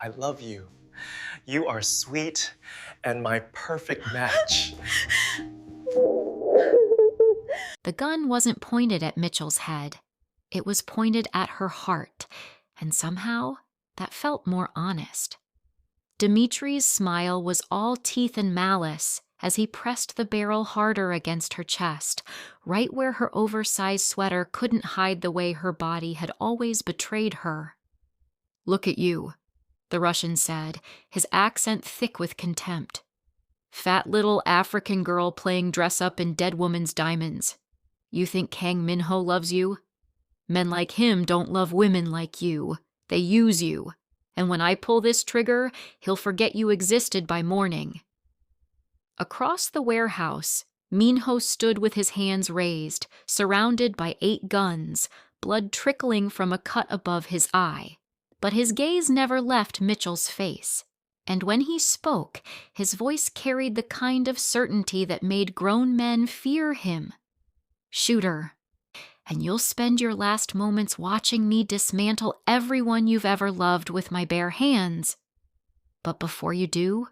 I love you. You are sweet and my perfect match. The gun wasn't pointed at Mitchell's head. It was pointed at her heart, and somehow that felt more honest. Dimitri's smile was all teeth and malice as he pressed the barrel harder against her chest, right where her oversized sweater couldn't hide the way her body had always betrayed her. "Look at you," the Russian said, his accent thick with contempt. "Fat little African girl playing dress-up in dead woman's diamonds. You think Kang Minho loves you? Men like him don't love women like you. They use you. And when I pull this trigger, he'll forget you existed by morning." Across the warehouse, Minho stood with his hands raised, surrounded by 8 guns, blood trickling from a cut above his eye. But his gaze never left Mitchell's face. And when he spoke, his voice carried the kind of certainty that made grown men fear him. "Shoot her, and you'll spend your last moments watching me dismantle everyone you've ever loved with my bare hands. But before you do..."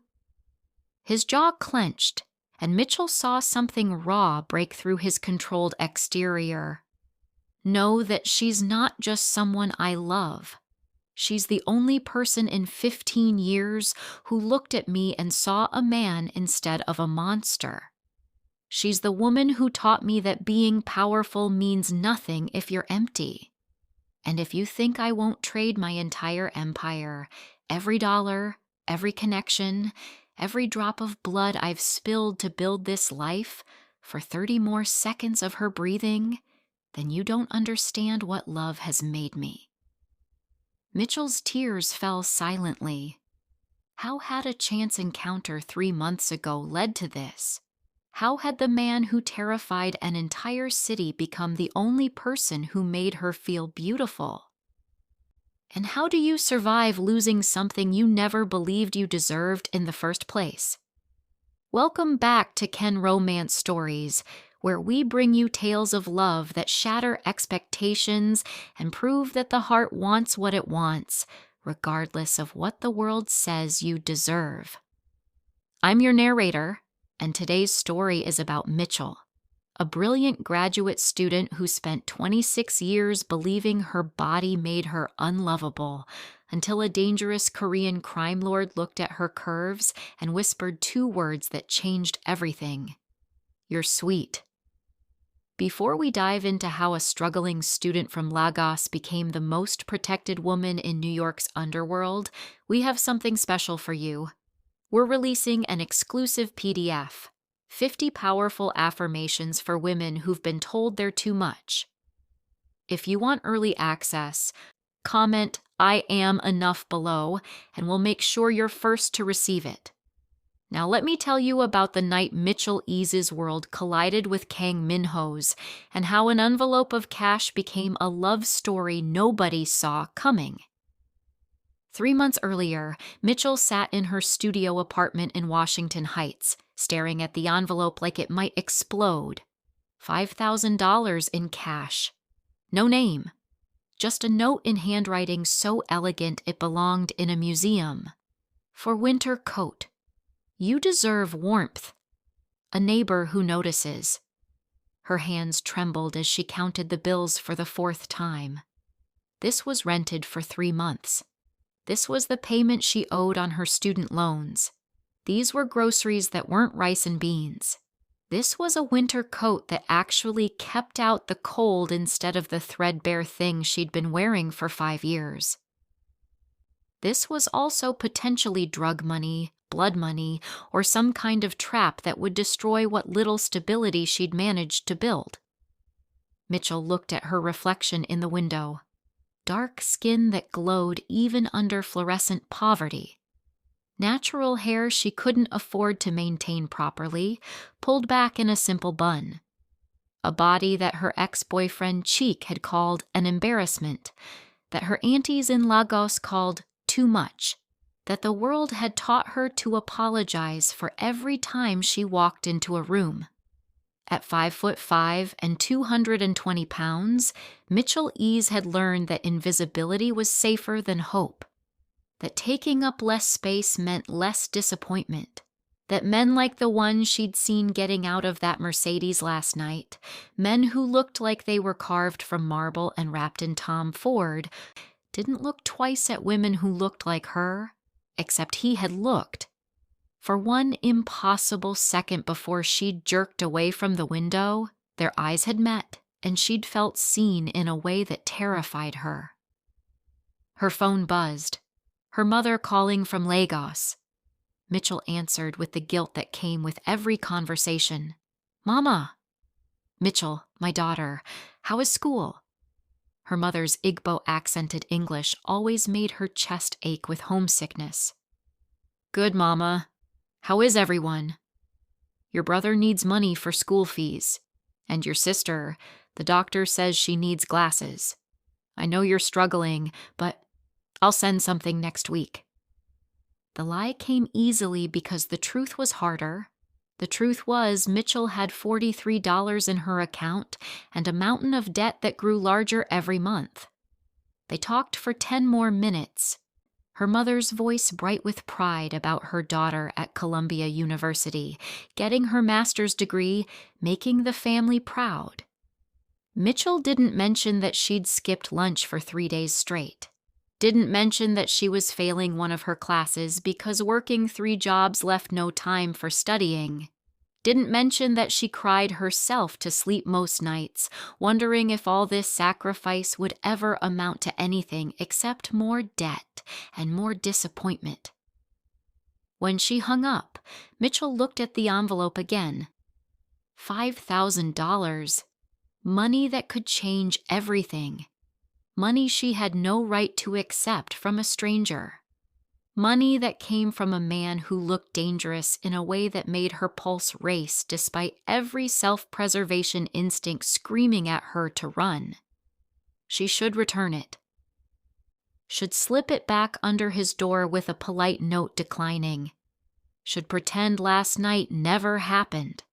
His jaw clenched, and Mitchell saw something raw break through his controlled exterior. "Know that she's not just someone I love. She's the only person in 15 years who looked at me and saw a man instead of a monster. She's the woman who taught me that being powerful means nothing if you're empty. And if you think I won't trade my entire empire, every dollar, every connection, every drop of blood I've spilled to build this life, for 30 more seconds of her breathing, then you don't understand what love has made me." Mitchell's tears fell silently. How had a chance encounter 3 months ago led to this? How had the man who terrified an entire city become the only person who made her feel beautiful? And how do you survive losing something you never believed you deserved in the first place? Welcome back to Ken Romance Stories, where we bring you tales of love that shatter expectations and prove that the heart wants what it wants, regardless of what the world says you deserve. I'm your narrator, and today's story is about Mitchell, a brilliant graduate student who spent 26 years believing her body made her unlovable, until a dangerous Korean crime lord looked at her curves and whispered 2 words that changed everything. "You're sweet." Before we dive into how a struggling student from Lagos became the most protected woman in New York's underworld, we have something special for you. We're releasing an exclusive PDF, 50 powerful affirmations for women who've been told they're too much. If you want early access, comment "I am enough" below, and we'll make sure you're first to receive it. Now let me tell you about the night Mitchelle Eze's world collided with Kang Minho's, and how an envelope of cash became a love story nobody saw coming. 3 months earlier, Mitchell sat in her studio apartment in Washington Heights, staring at the envelope like it might explode. $5,000 in cash. No name. Just a note in handwriting so elegant it belonged in a museum. "For winter coat. You deserve warmth." A neighbor who notices. Her hands trembled as she counted the bills for the 4th time. This was rented for 3 months. This was the payment she owed on her student loans. These were groceries that weren't rice and beans. This was a winter coat that actually kept out the cold instead of the threadbare thing she'd been wearing for 5 years. This was also potentially drug money, blood money, or some kind of trap that would destroy what little stability she'd managed to build. Mitchell looked at her reflection in the window. Dark skin that glowed even under fluorescent poverty. Natural hair she couldn't afford to maintain properly, pulled back in a simple bun. A body that her ex-boyfriend Cheek had called an embarrassment, that her aunties in Lagos called too much, that the world had taught her to apologize for every time she walked into a room. At 5'5" and 220 pounds, Mitchelle Eze had learned that invisibility was safer than hope. that taking up less space meant less disappointment, that men like the one she'd seen getting out of that Mercedes last night, men who looked like they were carved from marble and wrapped in Tom Ford, didn't look twice at women who looked like her, except he had looked. For one impossible second before she'd jerked away from the window, their eyes had met, and she'd felt seen in a way that terrified her. Her phone buzzed. Her mother calling from Lagos. Mitchell answered with the guilt that came with every conversation. "Mama." "Mitchell, my daughter, how is school?" Her mother's Igbo-accented English always made her chest ache with homesickness. "Good, Mama. How is everyone? Your brother needs money for school fees. And your sister, the doctor says she needs glasses. I know you're struggling, but I'll send something next week." The lie came easily because the truth was harder. The truth was Mitchell had $43 in her account and a mountain of debt that grew larger every month. They talked for 10 more minutes, her mother's voice bright with pride about her daughter at Columbia University, getting her master's degree, making the family proud. Mitchell didn't mention that she'd skipped lunch for 3 days straight. Didn't mention that she was failing one of her classes because working 3 jobs left no time for studying. Didn't mention that she cried herself to sleep most nights, wondering if all this sacrifice would ever amount to anything except more debt and more disappointment. When she hung up, Mitchell looked at the envelope again. $5,000. Money that could change everything. Money she had no right to accept from a stranger. Money that came from a man who looked dangerous in a way that made her pulse race despite every self-preservation instinct screaming at her to run. She should return it. Should slip it back under his door with a polite note declining. Should pretend last night never happened.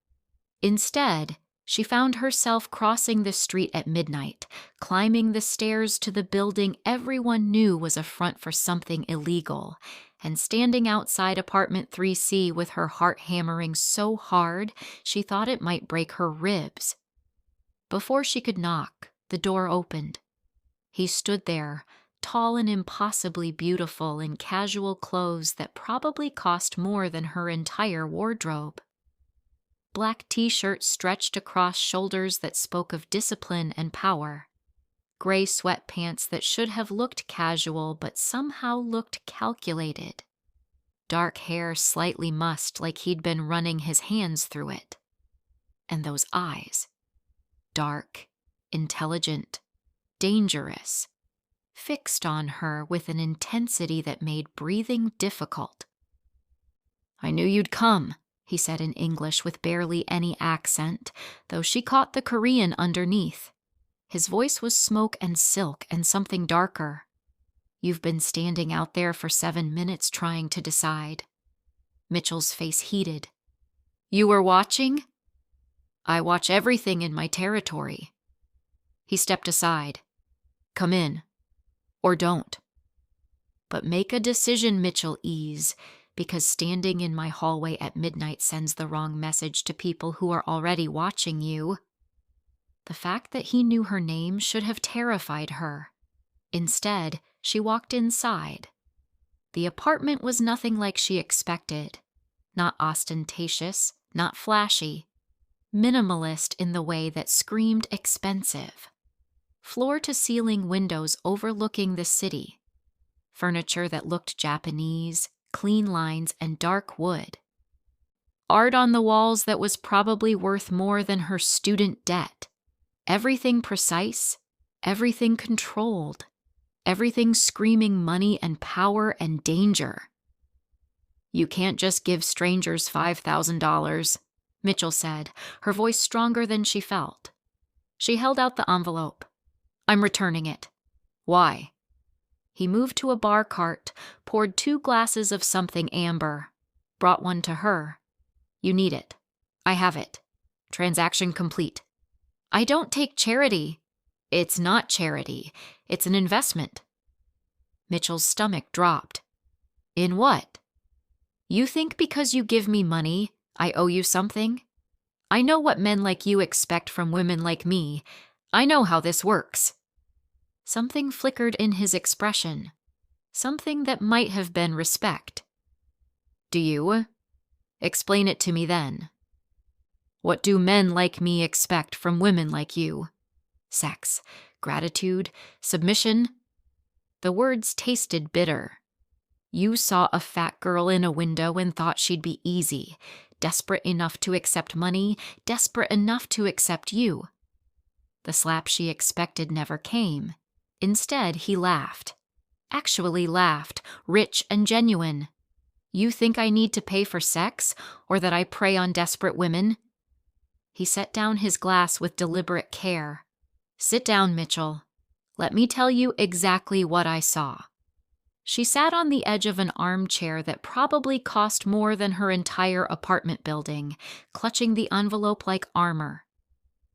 Instead, she found herself crossing the street at midnight, climbing the stairs to the building everyone knew was a front for something illegal, and standing outside apartment 3C with her heart hammering so hard she thought it might break her ribs. Before she could knock, the door opened. He stood there, tall and impossibly beautiful in casual clothes that probably cost more than her entire wardrobe. Black t-shirt stretched across shoulders that spoke of discipline and power. Gray sweatpants that should have looked casual but somehow looked calculated. Dark hair slightly mussed like he'd been running his hands through it. And those eyes. Dark, intelligent, dangerous. Fixed on her with an intensity that made breathing difficult. "I knew you'd come," he said in English with barely any accent, though she caught the Korean underneath. His voice was smoke and silk and something darker. "You've been standing out there for 7 minutes trying to decide." Mitchell's face heated. "You were watching?" "I watch everything in my territory." He stepped aside. "Come in. Or don't. But make a decision, Mitchell Eze, because standing in my hallway at midnight sends the wrong message to people who are already watching you." The fact that he knew her name should have terrified her. Instead, she walked inside. The apartment was nothing like she expected. Not ostentatious, not flashy. Minimalist in the way that screamed expensive. Floor-to-ceiling windows overlooking the city. Furniture that looked Japanese, clean lines, and dark wood. Art on the walls that was probably worth more than her student debt. Everything precise, everything controlled, everything screaming money and power and danger. "You can't just give strangers $5,000, Mitchell said, her voice stronger than she felt. She held out the envelope. "I'm returning it." "Why?" He moved to a bar cart, poured 2 glasses of something amber, brought one to her. "You need it. I have it. Transaction complete." "I don't take charity." "It's not charity. It's an investment." Mitchell's stomach dropped. In what? You think because you give me money, I owe you something? I know what men like you expect from women like me. I know how this works. Something flickered in his expression. Something that might have been respect. Do you? Explain it to me then. What do men like me expect from women like you? Sex, gratitude, submission? The words tasted bitter. You saw a fat girl in a window and thought she'd be easy, desperate enough to accept money, desperate enough to accept you. The slap she expected never came. Instead, he laughed. Actually laughed, rich and genuine. You think I need to pay for sex, or that I prey on desperate women? He set down his glass with deliberate care. Sit down, Mitchell. Let me tell you exactly what I saw. She sat on the edge of an armchair that probably cost more than her entire apartment building, clutching the envelope like armor.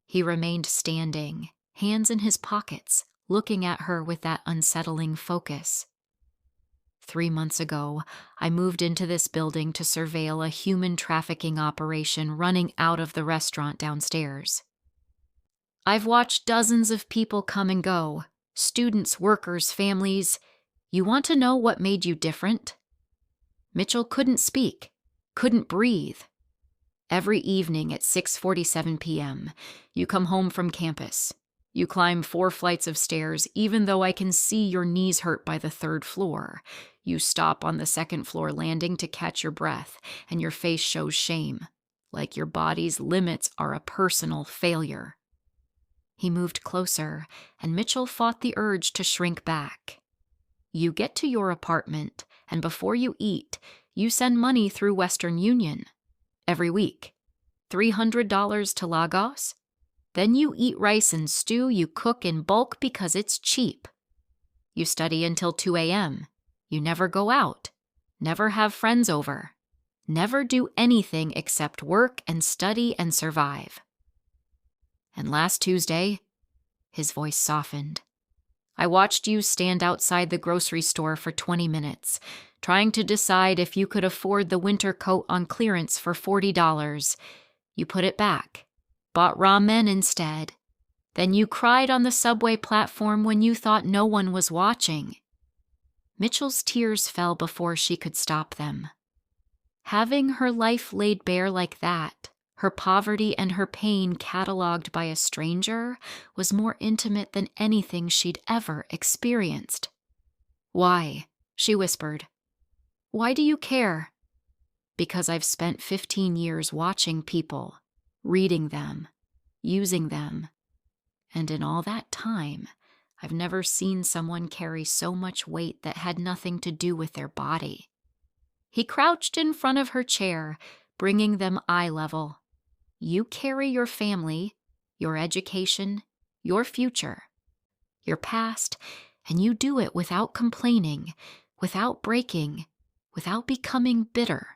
He remained standing, hands in his pockets, looking at her with that unsettling focus. 3 months ago, I moved into this building to surveil a human trafficking operation running out of the restaurant downstairs. I've watched dozens of people come and go, students, workers, families. You want to know what made you different? Mitchell couldn't speak, couldn't breathe. Every evening at 6:47 p.m., you come home from campus. You climb 4 flights of stairs, even though I can see your knees hurt by the 3rd floor. You stop on the 2nd floor landing to catch your breath, and your face shows shame, like your body's limits are a personal failure. He moved closer, and Mitchell fought the urge to shrink back. You get to your apartment, and before you eat, you send money through Western Union. Every week. $300 to Lagos? Then you eat rice and stew you cook in bulk because it's cheap. You study until 2 a.m. You never go out. Never have friends over. Never do anything except work and study and survive. And last Tuesday, his voice softened. I watched you stand outside the grocery store for 20 minutes, trying to decide if you could afford the winter coat on clearance for $40. You put it back, bought ramen instead. Then you cried on the subway platform when you thought no one was watching. Mitchell's tears fell before she could stop them. Having her life laid bare like that, her poverty and her pain cataloged by a stranger, was more intimate than anything she'd ever experienced. Why? She whispered. Why do you care? Because I've spent 15 years watching people, reading them, using them. And in all that time, I've never seen someone carry so much weight that had nothing to do with their body. He crouched in front of her chair, bringing them eye level. You carry your family, your education, your future, your past, and you do it without complaining, without breaking, without becoming bitter.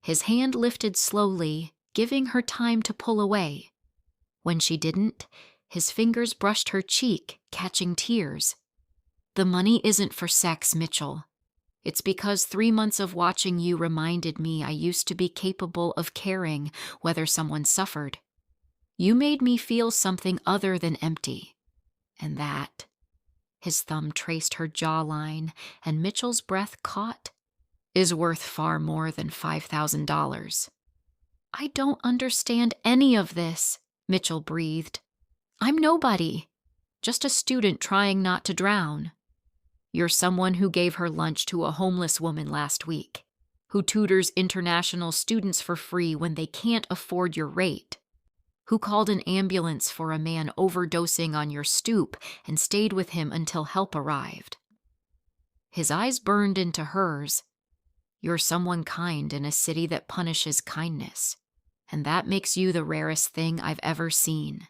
His hand lifted slowly, giving her time to pull away. When she didn't, his fingers brushed her cheek, catching tears. The money isn't for sex, Mitchell. It's because 3 months of watching you reminded me I used to be capable of caring whether someone suffered. You made me feel something other than empty. And that, his thumb traced her jawline, and Mitchell's breath caught, is worth far more than $5,000. I don't understand any of this, Mitchell breathed. I'm nobody, just a student trying not to drown. You're someone who gave her lunch to a homeless woman last week, who tutors international students for free when they can't afford your rate, who called an ambulance for a man overdosing on your stoop and stayed with him until help arrived. His eyes burned into hers. You're someone kind in a city that punishes kindness, and that makes you the rarest thing I've ever seen.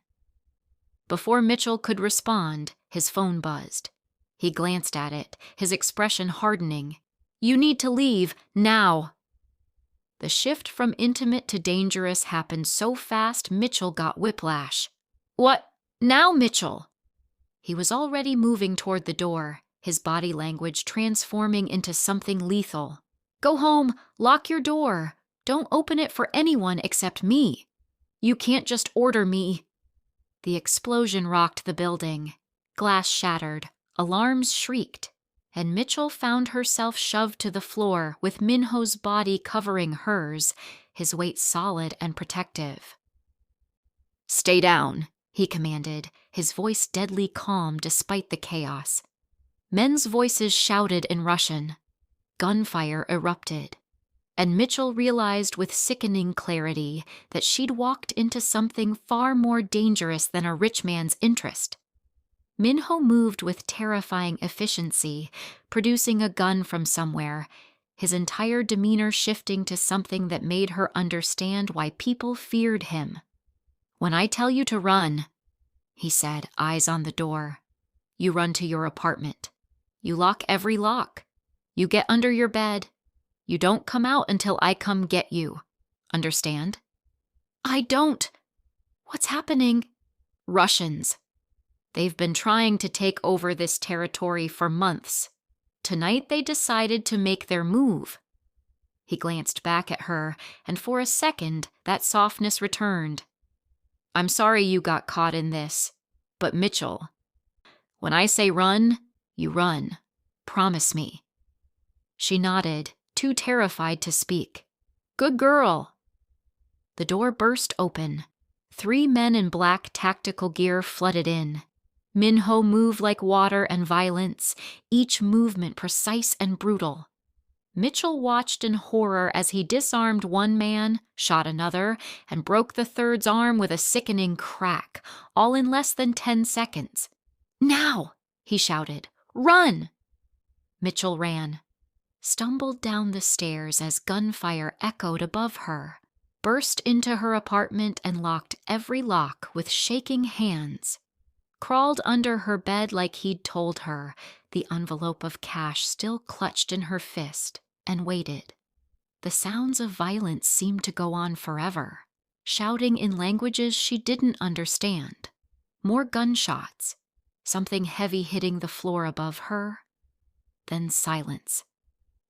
Before Mitchell could respond, his phone buzzed. He glanced at it, his expression hardening. You need to leave, now. The shift from intimate to dangerous happened so fast Mitchell got whiplash. What? Now, Mitchell? He was already moving toward the door, his body language transforming into something lethal. "Go home! Lock your door! Don't open it for anyone except me! You can't just order me!" The explosion rocked the building. Glass shattered, alarms shrieked, and Mitchell found herself shoved to the floor with Minho's body covering hers, his weight solid and protective. "Stay down," he commanded, his voice deadly calm despite the chaos. Men's voices shouted in Russian. Gunfire erupted. And Mitchell realized with sickening clarity that she'd walked into something far more dangerous than a rich man's interest. Minho moved with terrifying efficiency, producing a gun from somewhere, his entire demeanor shifting to something that made her understand why people feared him. "When I tell you to run," he said, eyes on the door, "you run to your apartment. You lock every lock. You get under your bed. You don't come out until I come get you. Understand?" "I don't. What's happening?" "Russians. They've been trying to take over this territory for months. Tonight they decided to make their move." He glanced back at her, and for a second that softness returned. "I'm sorry you got caught in this, but Mitchell, when I say run, you run. Promise me." She nodded, too terrified to speak. "Good girl." The door burst open. 3 men in black tactical gear flooded in. Minho moved like water and violence, each movement precise and brutal. Mitchell watched in horror as he disarmed one man, shot another, and broke the third's arm with a sickening crack, all in less than 10 seconds. "Now!" he shouted. "Run!" Mitchell ran. Stumbled down the stairs as gunfire echoed above her, burst into her apartment and locked every lock with shaking hands, crawled under her bed like he'd told her, the envelope of cash still clutched in her fist, and waited. The sounds of violence seemed to go on forever, shouting in languages she didn't understand. More gunshots, something heavy hitting the floor above her, then silence.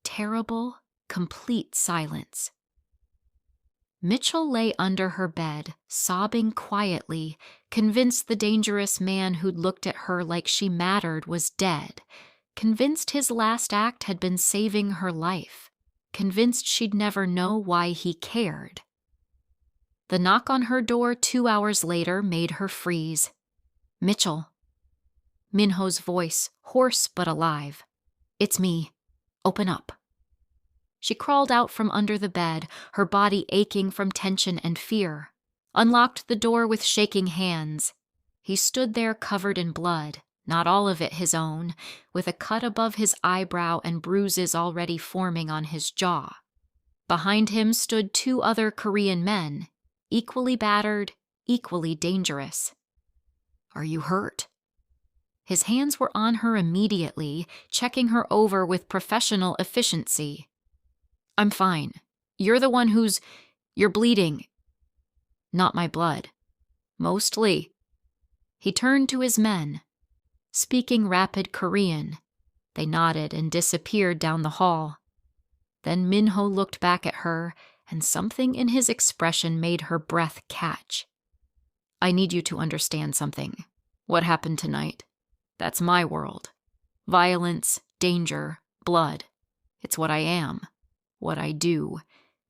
Terrible, complete silence. Mitchell lay under her bed, sobbing quietly, convinced the dangerous man who'd looked at her like she mattered was dead, convinced his last act had been saving her life, convinced she'd never know why he cared. The knock on her door 2 hours later made her freeze. "Mitchell." Minho's voice, hoarse but alive. "It's me. Open up." She crawled out from under the bed, her body aching from tension and fear, unlocked the door with shaking hands. He stood there covered in blood, not all of it his own, with a cut above his eyebrow and bruises already forming on his jaw. Behind him stood 2 other Korean men, equally battered, equally dangerous. "Are you hurt?" His hands were on her immediately, checking her over with professional efficiency. "I'm fine. You're the one you're bleeding." "Not my blood." "Mostly." He turned to his men, speaking rapid Korean. They nodded and disappeared down the hall. Then Minho looked back at her, and something in his expression made her breath catch. "I need you to understand something. What happened tonight? That's my world. Violence, danger, blood. It's what I am. What I do,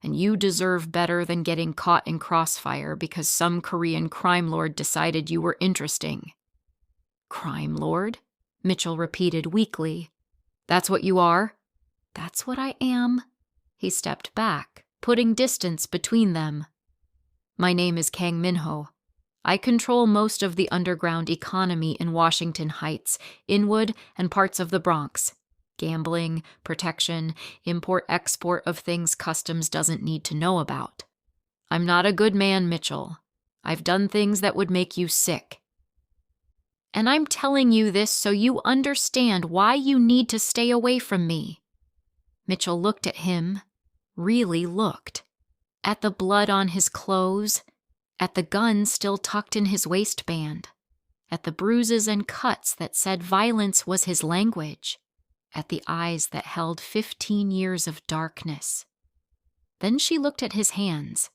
and you deserve better than getting caught in crossfire because some Korean crime lord decided you were interesting." "Crime lord?" Mitchell repeated weakly. "That's what you are?" "That's what I am." He stepped back, putting distance between them. "My name is Kang Minho. I control most of the underground economy in Washington Heights, Inwood, and parts of the Bronx. Gambling, protection, import-export of things customs doesn't need to know about. I'm not a good man, Mitchell. I've done things that would make you sick. And I'm telling you this so you understand why you need to stay away from me." Mitchell looked at him, really looked, at the blood on his clothes, at the gun still tucked in his waistband. at the bruises and cuts that said violence was his language, at the eyes that held 15 years of darkness. Then she looked at his hands,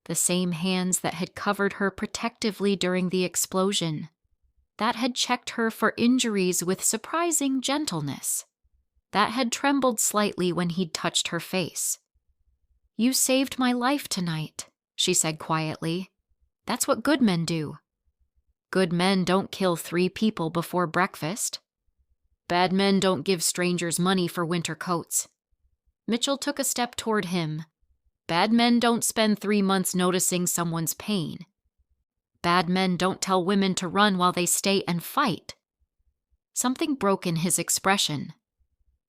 the same hands that had covered her protectively during the explosion, that had checked her for injuries with surprising gentleness, that had trembled slightly when he'd touched her face. "You saved my life tonight," she said quietly. "That's what good men do. Good men don't kill 3 people before breakfast. Bad men don't give strangers money for winter coats." Mitchell took a step toward him. "Bad men don't spend 3 months noticing someone's pain. Bad men don't tell women to run while they stay and fight." Something broke in his expression.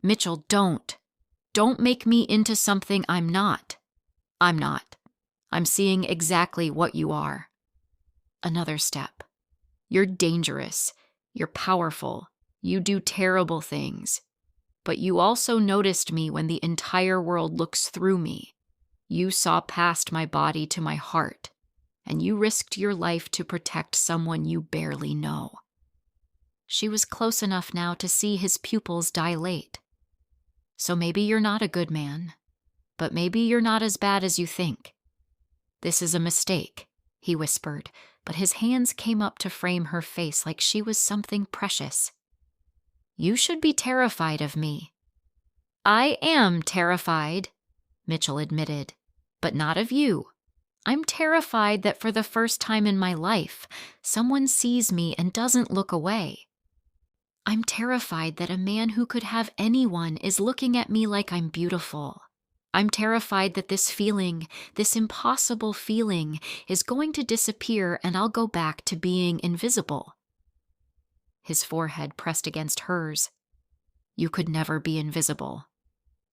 "Mitchell, don't. Don't make me into something I'm not. I'm not. I'm seeing exactly what you are." Another step. "You're dangerous. You're powerful. You do terrible things. But you also noticed me when the entire world looks through me. You saw past my body to my heart, and you risked your life to protect someone you barely know." She was close enough now to see his pupils dilate. "So maybe you're not a good man, but maybe you're not as bad as you think. This is a mistake," he whispered, but his hands came up to frame her face like she was something precious. "You should be terrified of me." "I am terrified," Mitchell admitted, "but not of you. I'm terrified that for the first time in my life, someone sees me and doesn't look away. I'm terrified that a man who could have anyone is looking at me like I'm beautiful. I'm terrified that this feeling, this impossible feeling, is going to disappear and I'll go back to being invisible." His forehead pressed against hers. "You could never be invisible.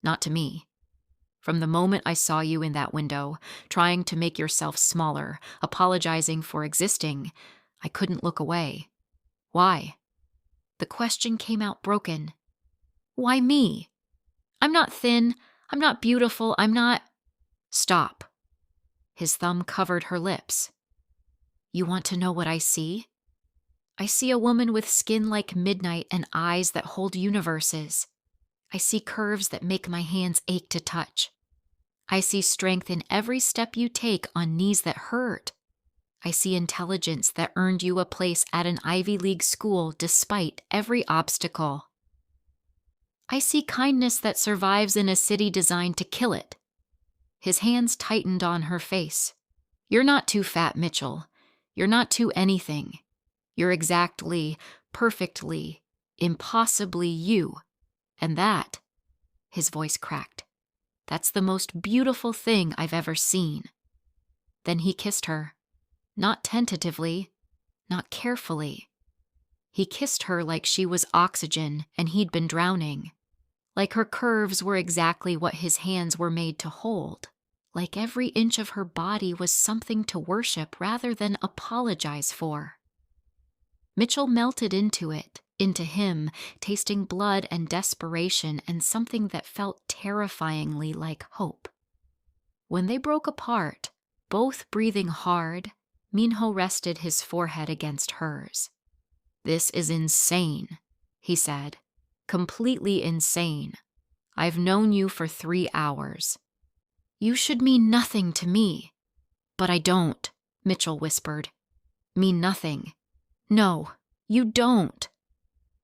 Not to me. From the moment I saw you in that window, trying to make yourself smaller, apologizing for existing, I couldn't look away. Why?" The question came out broken. "Why me? I'm not thin. I'm not beautiful. I'm not—" "Stop." His thumb covered her lips. "You want to know what I see? I see a woman with skin like midnight and eyes that hold universes. I see curves that make my hands ache to touch. I see strength in every step you take on knees that hurt. I see intelligence that earned you a place at an Ivy League school despite every obstacle. I see kindness that survives in a city designed to kill it." His hands tightened on her face. "You're not too fat, Mitchell. You're not too anything. You're exactly, perfectly, impossibly you. And that," his voice cracked, "that's the most beautiful thing I've ever seen." Then he kissed her. Not tentatively, not carefully. He kissed her like she was oxygen and he'd been drowning. Like her curves were exactly what his hands were made to hold. Like every inch of her body was something to worship rather than apologize for. Mitchell melted into it, into him, tasting blood and desperation and something that felt terrifyingly like hope. When they broke apart, both breathing hard, Minho rested his forehead against hers. "This is insane," he said. "Completely insane. I've known you for 3 hours. You should mean nothing to me." "But I don't," Mitchell whispered. "Mean nothing. No, you don't."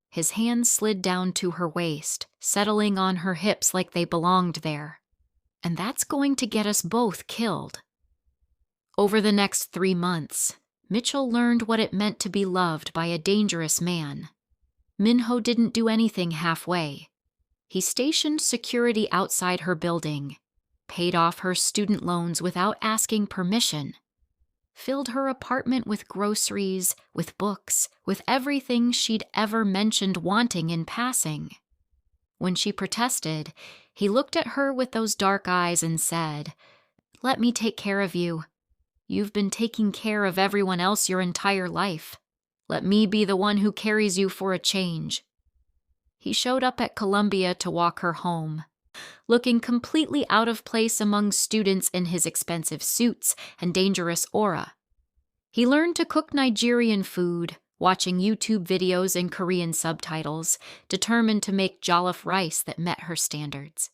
His hands slid down to her waist, settling on her hips like they belonged there. "And that's going to get us both killed." Over the next 3 months, Mitchell learned what it meant to be loved by a dangerous man. Minho didn't do anything halfway. He stationed security outside her building, paid off her student loans without asking permission, filled her apartment with groceries, with books, with everything she'd ever mentioned wanting in passing. When she protested, he looked at her with those dark eyes and said, "Let me take care of you. You've been taking care of everyone else your entire life. Let me be the one who carries you for a change." He showed up at Columbia to walk her home, looking completely out of place among students in his expensive suits and dangerous aura. He learned to cook Nigerian food, watching YouTube videos in Korean subtitles, determined to make jollof rice that met her standards.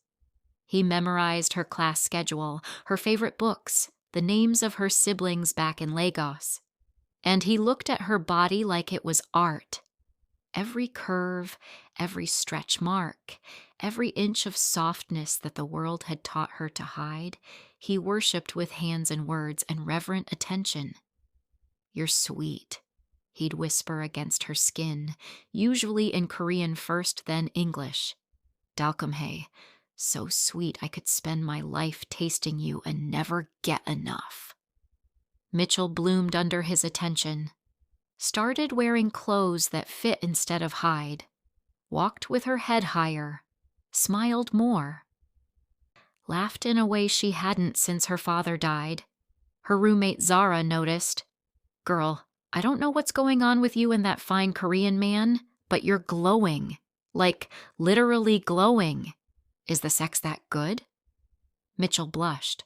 He memorized her class schedule, her favorite books, the names of her siblings back in Lagos. And he looked at her body like it was art. Every curve, every stretch mark, every inch of softness that the world had taught her to hide, he worshipped with hands and words and reverent attention. "You're sweet," he'd whisper against her skin, usually in Korean first, then English. "Dalkamhae, so sweet I could spend my life tasting you and never get enough." Mitchell bloomed under his attention, started wearing clothes that fit instead of hide, walked with her head higher, smiled more, laughed in a way she hadn't since her father died. Her roommate Zara noticed, "Girl, I don't know what's going on with you and that fine Korean man, but you're glowing. Like, literally glowing. Is the sex that good?" Mitchell blushed.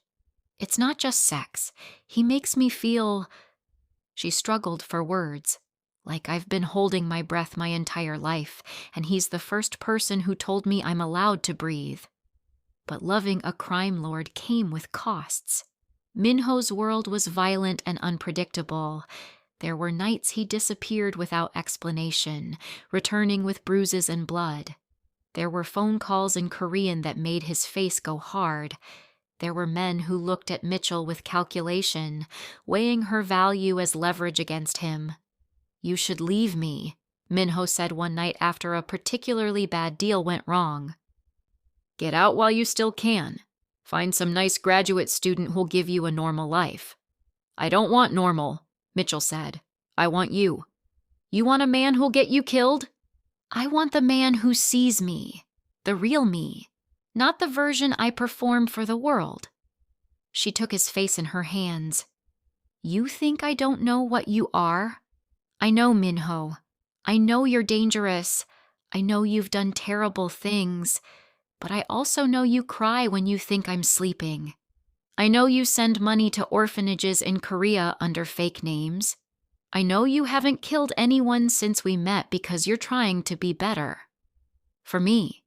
"It's not just sex. He makes me feel—" She struggled for words. "Like I've been holding my breath my entire life, and he's the first person who told me I'm allowed to breathe." But loving a crime lord came with costs. Minho's world was violent and unpredictable. There were nights he disappeared without explanation, returning with bruises and blood. There were phone calls in Korean that made his face go hard. There were men who looked at Mitchell with calculation, weighing her value as leverage against him. "You should leave me," Minho said one night after a particularly bad deal went wrong. "Get out while you still can. Find some nice graduate student who'll give you a normal life." "I don't want normal," Mitchell said. "I want you. You want a man who'll get you killed?" "I want the man who sees me, the real me, not the version I perform for the world." She took his face in her hands. "You think I don't know what you are? I know, Minho. I know you're dangerous. I know you've done terrible things. But I also know you cry when you think I'm sleeping. I know you send money to orphanages in Korea under fake names. I know you haven't killed anyone since we met because you're trying to be better. For me."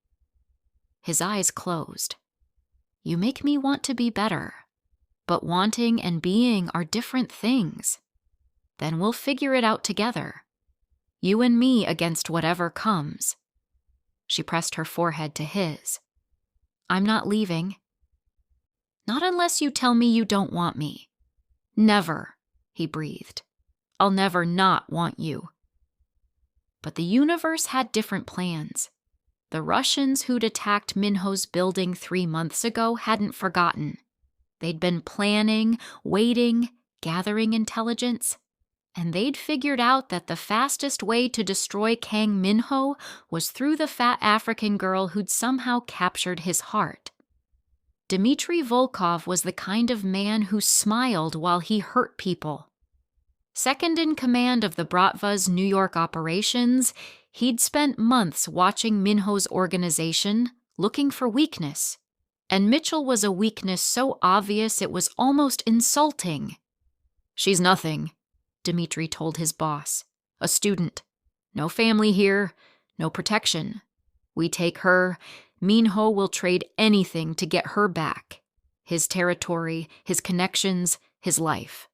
His eyes closed. "You make me want to be better. But wanting and being are different things. Then we'll figure it out together. You and me against whatever comes." She pressed her forehead to his. "I'm not leaving." "Not unless you tell me you don't want me." "Never," he breathed. "I'll never not want you." But the universe had different plans. The Russians who'd attacked Minho's building 3 months ago hadn't forgotten. They'd been planning, waiting, gathering intelligence, and they'd figured out that the fastest way to destroy Kang Minho was through the fat African girl who'd somehow captured his heart. Dmitry Volkov was the kind of man who smiled while he hurt people. Second in command of the Bratva's New York operations, he'd spent months watching Minho's organization, looking for weakness. And Mitchell was a weakness so obvious it was almost insulting. "She's nothing," Dmitry told his boss. "A student. No family here, no protection. We take her, Minho will trade anything to get her back. His territory, his connections, his life.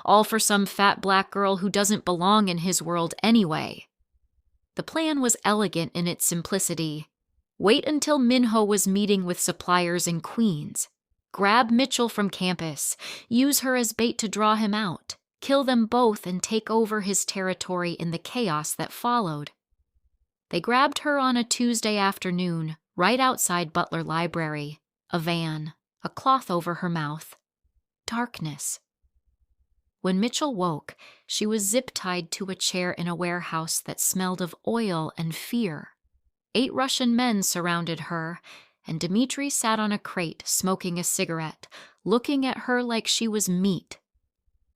All for some fat black girl who doesn't belong in his world anyway." The plan was elegant in its simplicity. Wait until Minho was meeting with suppliers in Queens. Grab Mitchell from campus, use her as bait to draw him out, kill them both and take over his territory in the chaos that followed. They grabbed her on a Tuesday afternoon, right outside Butler Library. A van, a cloth over her mouth. Darkness. When Mitchell woke, she was zip-tied to a chair in a warehouse that smelled of oil and fear. 8 Russian men surrounded her, and Dmitry sat on a crate smoking a cigarette, looking at her like she was meat.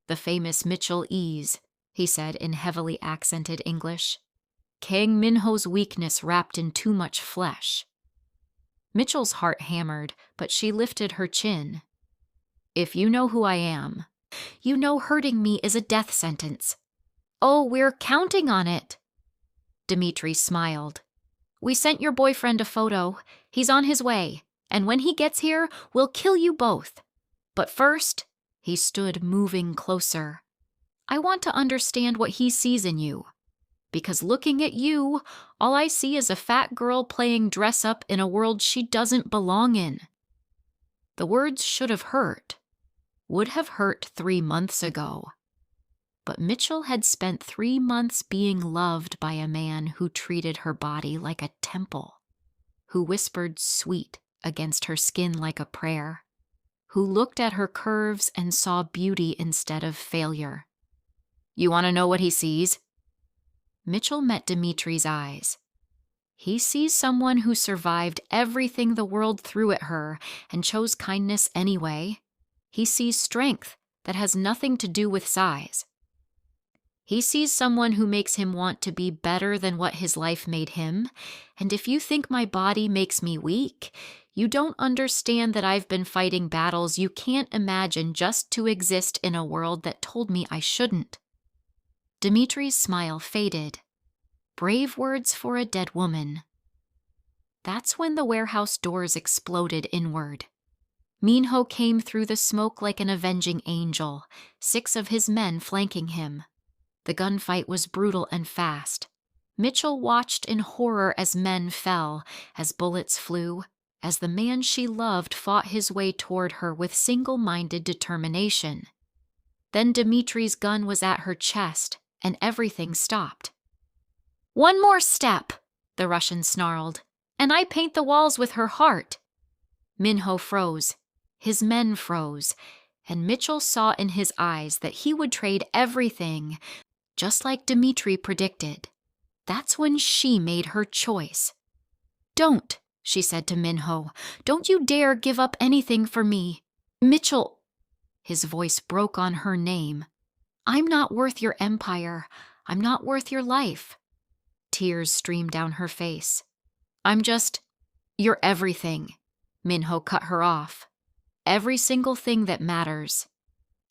"The famous Mitchelle Eze," he said in heavily accented English. "Kang Minho's weakness wrapped in too much flesh." Mitchell's heart hammered, but she lifted her chin. "If you know who I am, you know hurting me is a death sentence. Oh, we're counting on it. Dimitri smiled. We sent your boyfriend a photo. He's on his way, and when he gets here, we'll kill you both. But first, he stood moving closer. I want to understand what he sees in you. Because looking at you, all I see is a fat girl playing dress-up in a world she doesn't belong in. The words should have hurt. Would have hurt 3 months ago. But Mitchell had spent 3 months being loved by a man who treated her body like a temple, who whispered sweet against her skin like a prayer, who looked at her curves and saw beauty instead of failure. You want to know what he sees? Mitchell met Dimitri's eyes. He sees someone who survived everything the world threw at her and chose kindness anyway. He sees strength that has nothing to do with size. He sees someone who makes him want to be better than what his life made him, and if you think my body makes me weak, you don't understand that I've been fighting battles you can't imagine just to exist in a world that told me I shouldn't. Dimitri's smile faded. Brave words for a dead woman. That's when the warehouse doors exploded inward. Minho came through the smoke like an avenging angel, 6 of his men flanking him. The gunfight was brutal and fast. Mitchell watched in horror as men fell, as bullets flew, as the man she loved fought his way toward her with single-minded determination. Then Dimitri's gun was at her chest, and everything stopped. One more step, the Russian snarled, and I paint the walls with her heart. Minho froze. His men froze, and Mitchell saw in his eyes that he would trade everything, just like Dimitri predicted. That's when she made her choice. Don't, she said to Minho. Don't you dare give up anything for me. Mitchell. His voice broke on her name. I'm not worth your empire. I'm not worth your life. Tears streamed down her face. You're everything. Minho cut her off. Every single thing that matters.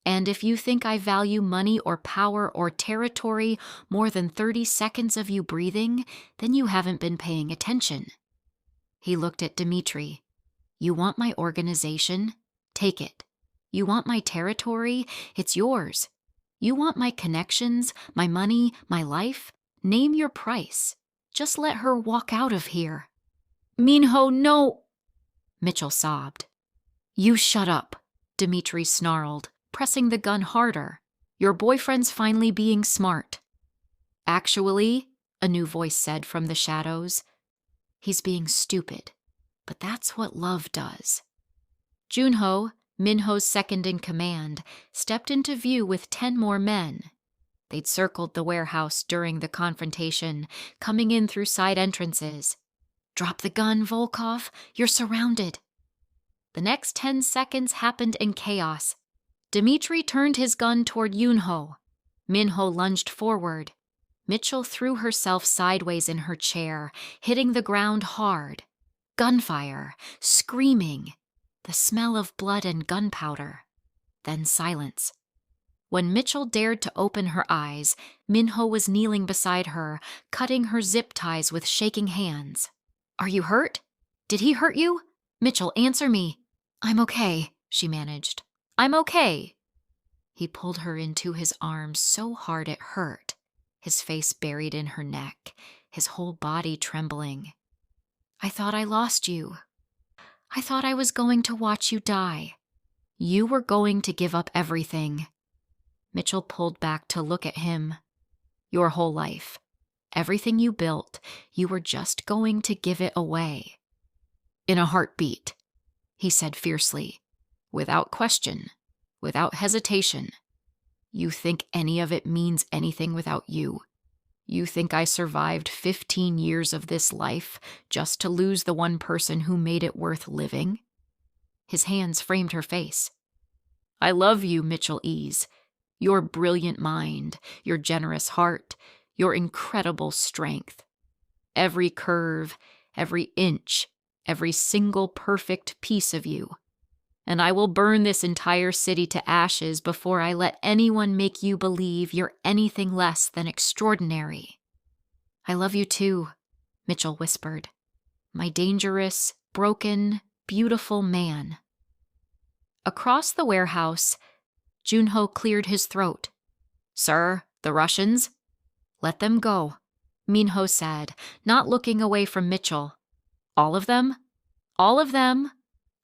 And if you think I value money or power or territory more than 30 seconds of you breathing, then you haven't been paying attention. He looked at Dimitri. You want my organization? Take it. You want my territory? It's yours. You want my connections, my money, my life? Name your price. Just let her walk out of here. Minho, no! Mitchell sobbed. You shut up, Dimitri snarled, pressing the gun harder. Your boyfriend's finally being smart. Actually, a new voice said from the shadows, he's being stupid, but that's what love does. Junho, Minho's second in command, stepped into view with 10 more men. They'd circled the warehouse during the confrontation, coming in through side entrances. Drop the gun, Volkov. You're surrounded. The next 10 seconds happened in chaos. Dimitri turned his gun toward Junho. Minho lunged forward. Mitchell threw herself sideways in her chair, hitting the ground hard. Gunfire, screaming, the smell of blood and gunpowder. Then silence. When Mitchell dared to open her eyes, Minho was kneeling beside her, cutting her zip ties with shaking hands. Are you hurt? Did he hurt you? Mitchell, answer me. I'm okay, she managed. I'm okay. He pulled her into his arms so hard it hurt, his face buried in her neck, his whole body trembling. I thought I lost you. I thought I was going to watch you die. You were going to give up everything. Mitchell pulled back to look at him. Your whole life, everything you built, you were just going to give it away. In a heartbeat, he said fiercely, without question, without hesitation. You think any of it means anything without you? You think I survived 15 years of this life just to lose the one person who made it worth living? His hands framed her face. I love you, Mitchelle Eze. Your brilliant mind, your generous heart, your incredible strength. Every curve, every inch, every single perfect piece of you. and I will burn this entire city to ashes before I let anyone make you believe you're anything less than extraordinary." "I love you too," Mitchell whispered. "My dangerous, broken, beautiful man." Across the warehouse, Junho cleared his throat. "Sir, the Russians?" "Let them go," Minho said, not looking away from Mitchell. "All of them? All of them?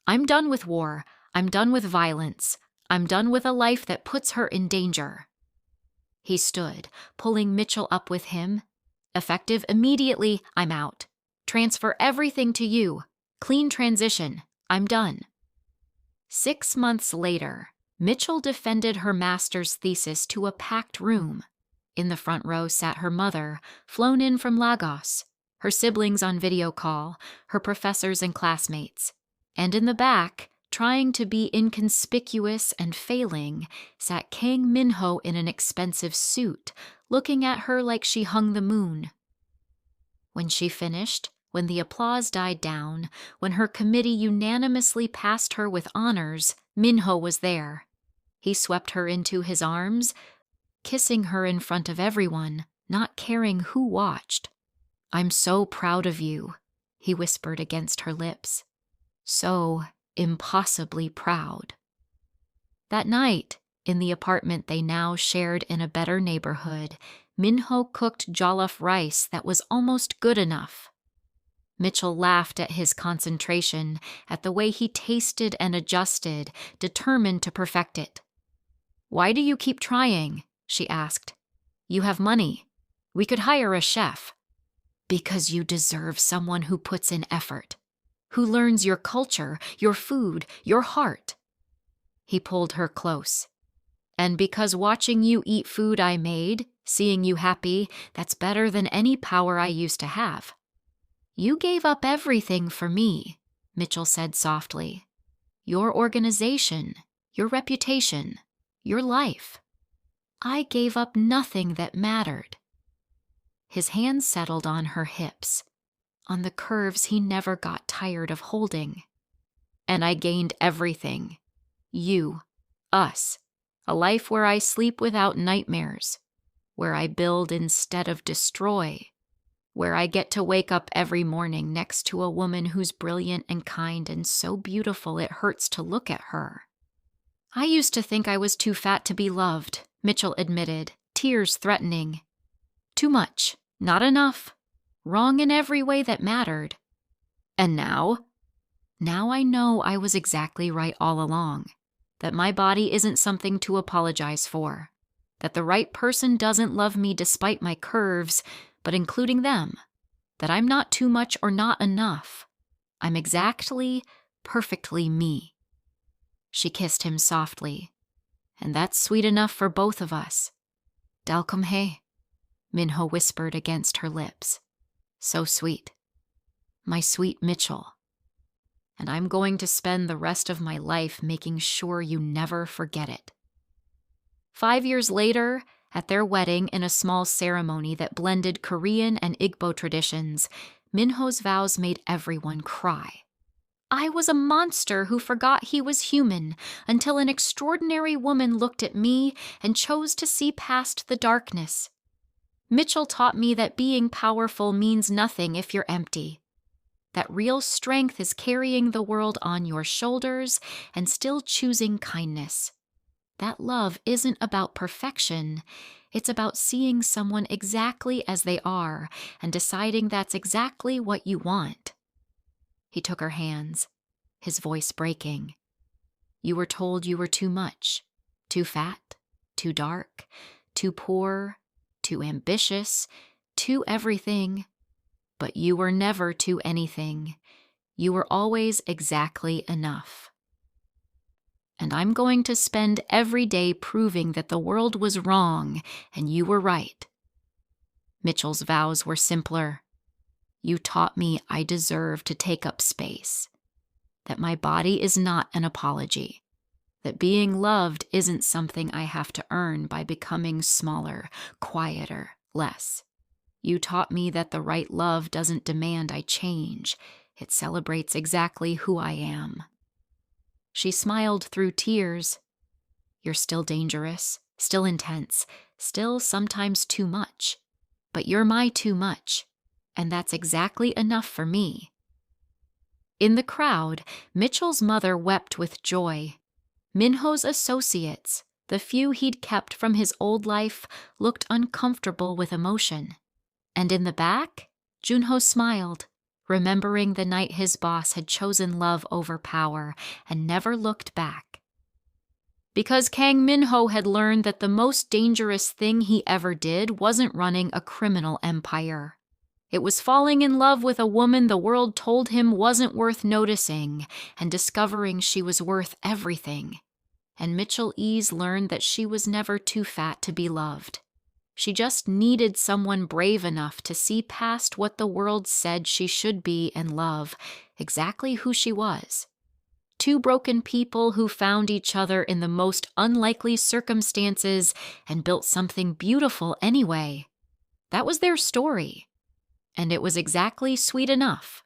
I'm done with war. I'm done with violence. I'm done with a life that puts her in danger." He stood, pulling Mitchell up with him. "Effective immediately, I'm out. Transfer everything to you. Clean transition. I'm done." 6 months later, Mitchell defended her master's thesis to a packed room. In the front row sat her mother, flown in from Lagos, her siblings on video call, her professors and classmates. And in the back, trying to be inconspicuous and failing, sat Kang Minho in an expensive suit, looking at her like she hung the moon. When she finished, when the applause died down, when her committee unanimously passed her with honors, Minho was there. He swept her into his arms, kissing her in front of everyone, not caring who watched. "I'm so proud of you," he whispered against her lips. "So impossibly proud." That night, in the apartment they now shared in a better neighborhood, Minho cooked jollof rice that was almost good enough. Mitchell laughed at his concentration, at the way he tasted and adjusted, determined to perfect it. "Why do you keep trying?" she asked. "You have money. We could hire a chef." "Because you deserve someone who puts in effort, who learns your culture, your food, your heart." He pulled her close. "And because watching you eat food I made, seeing you happy, that's better than any power I used to have." "You gave up everything for me," Mitchell said softly. "Your organization, your reputation, your life. I gave up nothing that mattered." His hands settled on her hips, on the curves he never got tired of holding. "And I gained everything. You, us, a life where I sleep without nightmares, where I build instead of destroy, where I get to wake up every morning next to a woman who's brilliant and kind and so beautiful it hurts to look at her." "I used to think I was too fat to be loved," Mitchell admitted, tears threatening. "Too much, not enough, wrong in every way that mattered." "And now?" "Now I know I was exactly right all along, that my body isn't something to apologize for, that the right person doesn't love me despite my curves, but including them, that I'm not too much or not enough. I'm exactly, perfectly me." She kissed him softly. "And that's sweet enough for both of us." "Dalcomhe," Minho whispered against her lips. "So sweet. My sweet Mitchell. And I'm going to spend the rest of my life making sure you never forget it." 5 years later, at their wedding in a small ceremony that blended Korean and Igbo traditions, Minho's vows made everyone cry. "I was a monster who forgot he was human until an extraordinary woman looked at me and chose to see past the darkness. Mitchell taught me that being powerful means nothing if you're empty. That real strength is carrying the world on your shoulders and still choosing kindness. That love isn't about perfection. It's about seeing someone exactly as they are and deciding that's exactly what you want." He took her hands, his voice breaking. "You were told you were too much, too fat, too dark, too poor, too ambitious, too everything. But you were never too anything. You were always exactly enough. And I'm going to spend every day proving that the world was wrong and you were right." Mitchell's vows were simpler. "You taught me I deserve to take up space, that my body is not an apology, that being loved isn't something I have to earn by becoming smaller, quieter, less. You taught me that the right love doesn't demand I change. It celebrates exactly who I am." She smiled through tears. You're still dangerous, still intense, still sometimes too much. But you're my too much, and that's exactly enough for me. In the crowd, Mitchell's mother wept with joy. Minho's associates, the few he'd kept from his old life, looked uncomfortable with emotion. And in the back, Junho smiled, remembering the night his boss had chosen love over power and never looked back. Because Kang Minho had learned that the most dangerous thing he ever did wasn't running a criminal empire. It was falling in love with a woman the world told him wasn't worth noticing and discovering she was worth everything. And Mitchelle Eze learned that she was never too fat to be loved. She just needed someone brave enough to see past what the world said she should be and love exactly who she was. Two broken people who found each other in the most unlikely circumstances and built something beautiful anyway. That was their story. And it was exactly sweet enough.